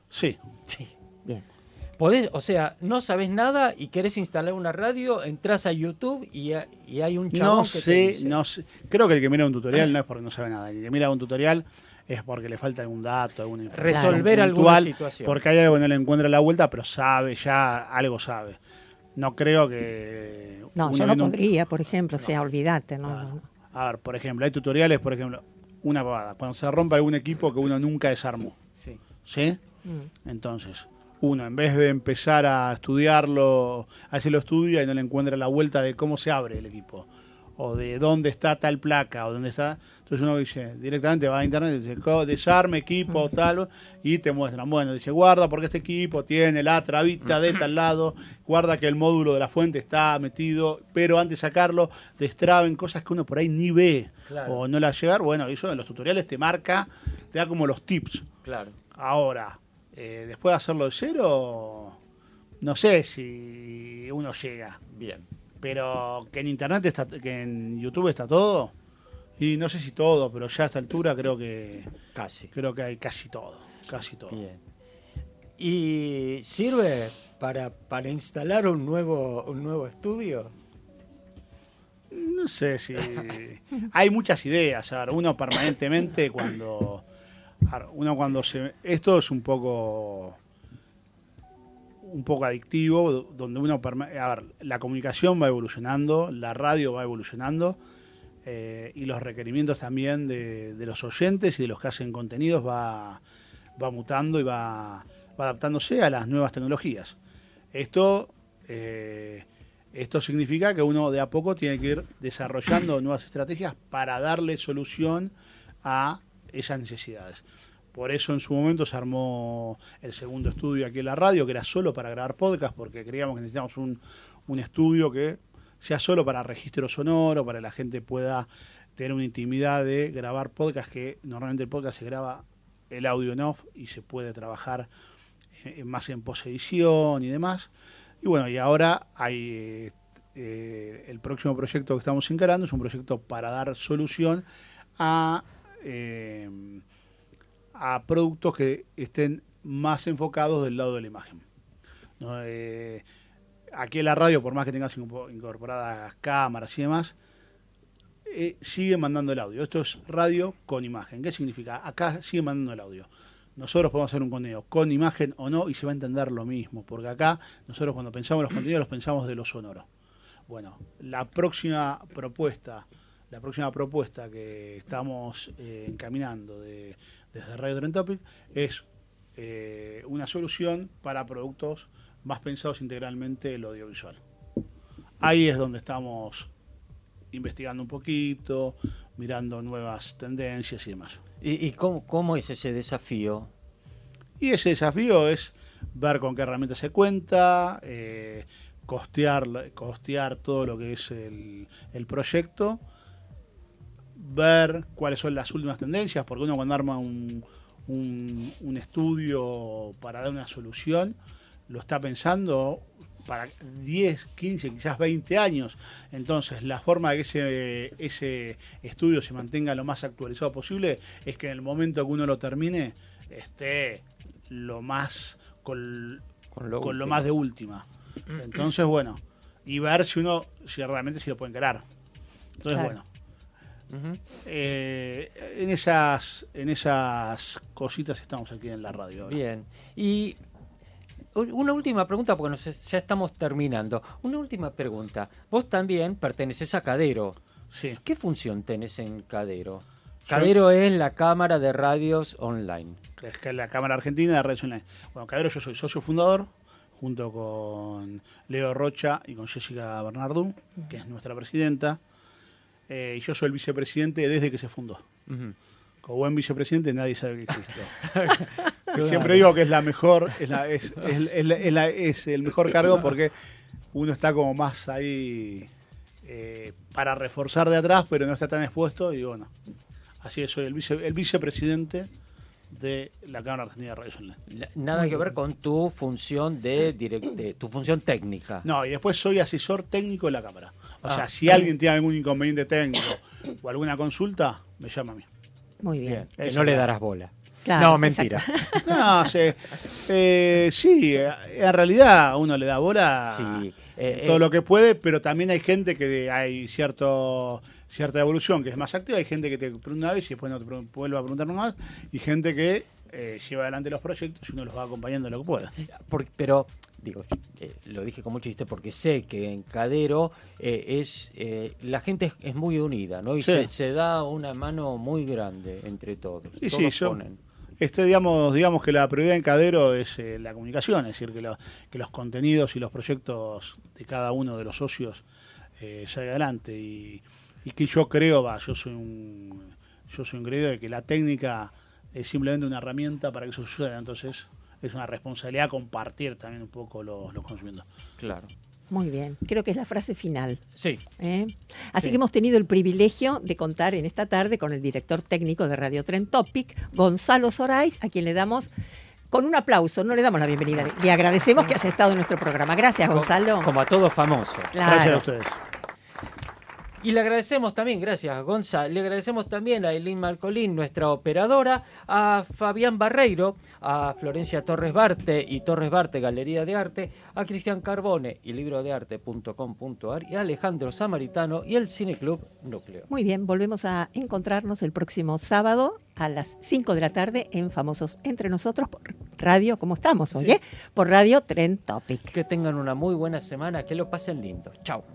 Sí. Sí. Bien. Podés, o sea, no sabés nada y querés instalar una radio, entras a YouTube y hay un chabón que te dice. No sé. Creo que el que mira un tutorial no es porque no sabe nada. El que mira un tutorial es porque le falta algún dato, alguna información Resolver alguna puntual, situación. porque hay algo que no le encuentra la vuelta, pero sabe, ya algo sabe. No creo que... No, uno yo no viendo un- podría, por ejemplo, o sea, olvídate. No, Claro. no. A ver, por ejemplo, hay tutoriales, por ejemplo, una pavada. Cuando se rompe algún equipo que uno nunca desarmó, Sí. ¿sí? Entonces, uno en vez de empezar a estudiarlo, a lo estudia y no le encuentra la vuelta de cómo se abre el equipo, o de dónde está tal placa, o dónde está... Entonces uno dice, directamente va a internet y dice, desarme equipo, tal, y te muestran, bueno, dice, guarda porque este equipo tiene la trabita de tal lado, guarda que el módulo de la fuente está metido, pero antes de sacarlo, destraben cosas que uno por ahí ni ve, Claro. o no la llegar, bueno, eso en los tutoriales te marca, te da como los tips. Claro. Ahora, después de hacerlo de cero, no sé si uno llega. Bien. Pero que en internet está, que en YouTube está todo, y no sé si todo, pero ya a esta altura creo que hay casi todo. Bien. ¿Y sirve para instalar un nuevo estudio? No sé si hay muchas ideas. A ver, uno permanentemente cuando se, esto es un poco adictivo, donde uno a ver, la comunicación va evolucionando, la radio va evolucionando, y los requerimientos también de los oyentes y de los que hacen contenidos va mutando y va adaptándose a las nuevas tecnologías. Esto significa que uno de a poco tiene que ir desarrollando nuevas estrategias para darle solución a esas necesidades. Por eso en su momento se armó el segundo estudio aquí en la radio, que era solo para grabar podcast, porque creíamos que necesitábamos un estudio que sea solo para registro sonoro, para que la gente pueda tener una intimidad de grabar podcast, que normalmente el podcast se graba el audio en off y se puede trabajar más en posedición y demás. Y bueno, y ahora hay el próximo proyecto que estamos encarando, es un proyecto para dar solución a productos que estén más enfocados del lado de la imagen, ¿no? Aquí en la radio, por más que tengas incorporadas cámaras y demás, sigue mandando el audio. Esto es radio con imagen. ¿Qué significa? Acá sigue mandando el audio. Nosotros podemos hacer un contenido con imagen o no y se va a entender lo mismo, porque acá nosotros cuando pensamos los contenidos los pensamos de lo sonoro. Bueno, la próxima propuesta que estamos encaminando desde Radio Trend Topic es una solución para productos más pensados integralmente en lo audiovisual. Ahí es donde estamos investigando un poquito, mirando nuevas tendencias y demás. ¿Y cómo es ese desafío? Y ese desafío es ver con qué herramientas se cuenta, costear todo lo que es el proyecto, ver cuáles son las últimas tendencias, porque uno cuando arma un estudio para dar una solución, lo está pensando para 10, 15, quizás 20 años. Entonces, la forma de que ese estudio se mantenga lo más actualizado posible es que en el momento que uno lo termine, esté lo más con lo más de última. Entonces, bueno, y ver si realmente si lo puede encarar. Entonces, Claro. bueno. En esas cositas estamos aquí en la radio ahora. Bien. Y una última pregunta, porque ya estamos terminando. Una última pregunta. Vos también perteneces a Cadero. Sí. ¿Qué función tenés en Cadero? Cadero es la Cámara de Radios Online. Es que es la Cámara Argentina de Redes Online. Bueno, Cadero, yo soy socio fundador, junto con Leo Rocha y con Jessica Bernardú, que es nuestra presidenta. Y yo soy el vicepresidente desde que se fundó. Ujú. Como buen vicepresidente nadie sabe que existo. Siempre digo que es la mejor, es el mejor cargo porque uno está como más ahí para reforzar de atrás, pero no está tan expuesto. Y bueno, así es, soy el vicepresidente de la Cámara Argentina de Radios Online. Nada que ver con tu función tu función técnica. No, y después soy asesor técnico de la Cámara. O sea, si alguien tiene algún inconveniente técnico o alguna consulta, me llama a mí. Muy bien. Bien, que Esa no le es la- darás bola. Claro, No, mentira. No, sí, en realidad uno le da bola Sí, todo lo que puede, pero también hay gente que hay cierta evolución que es más activa, hay gente que te pregunta una vez y después no te vuelve a preguntar más, y gente que lleva adelante los proyectos y uno los va acompañando en lo que pueda. Pero, digo, lo dije con mucho chiste porque sé que en Cadero la gente es muy unida, ¿no? Y Sí. se da una mano muy grande entre todos. Y Todos sí, ponen. digamos que la prioridad en Cadero es la comunicación, es decir, que los contenidos y los proyectos de cada uno de los socios salgan adelante, y que yo creo, yo soy un creído de que la técnica es simplemente una herramienta para que eso suceda. Entonces es una responsabilidad compartir también un poco los conocimientos. Claro. Muy bien. Creo que es la frase final. Sí. Así Sí. que hemos tenido el privilegio de contar en esta tarde con el director técnico de Radio Trend Topic, Gonzalo Sorais, a quien le damos, con un aplauso, no le damos la bienvenida, le agradecemos que haya estado en nuestro programa. Gracias, Gonzalo. Como a todo famoso. Claro. Gracias a ustedes. Y le agradecemos también, gracias Gonza, le agradecemos también a Eileen Marcolín, nuestra operadora, a Fabián Barreiro, a Florencia Torres Barte y Torres Barte Galería de Arte, a Cristian Carbone y librodearte.com.ar y a Alejandro Samaritano y el Cineclub Núcleo. Muy bien, volvemos a encontrarnos el próximo sábado a las 5 de la tarde en Famosos Entre Nosotros por radio, ¿cómo estamos hoy? Sí. Por Radio Trend Topic. Que tengan una muy buena semana, que lo pasen lindo. Chao.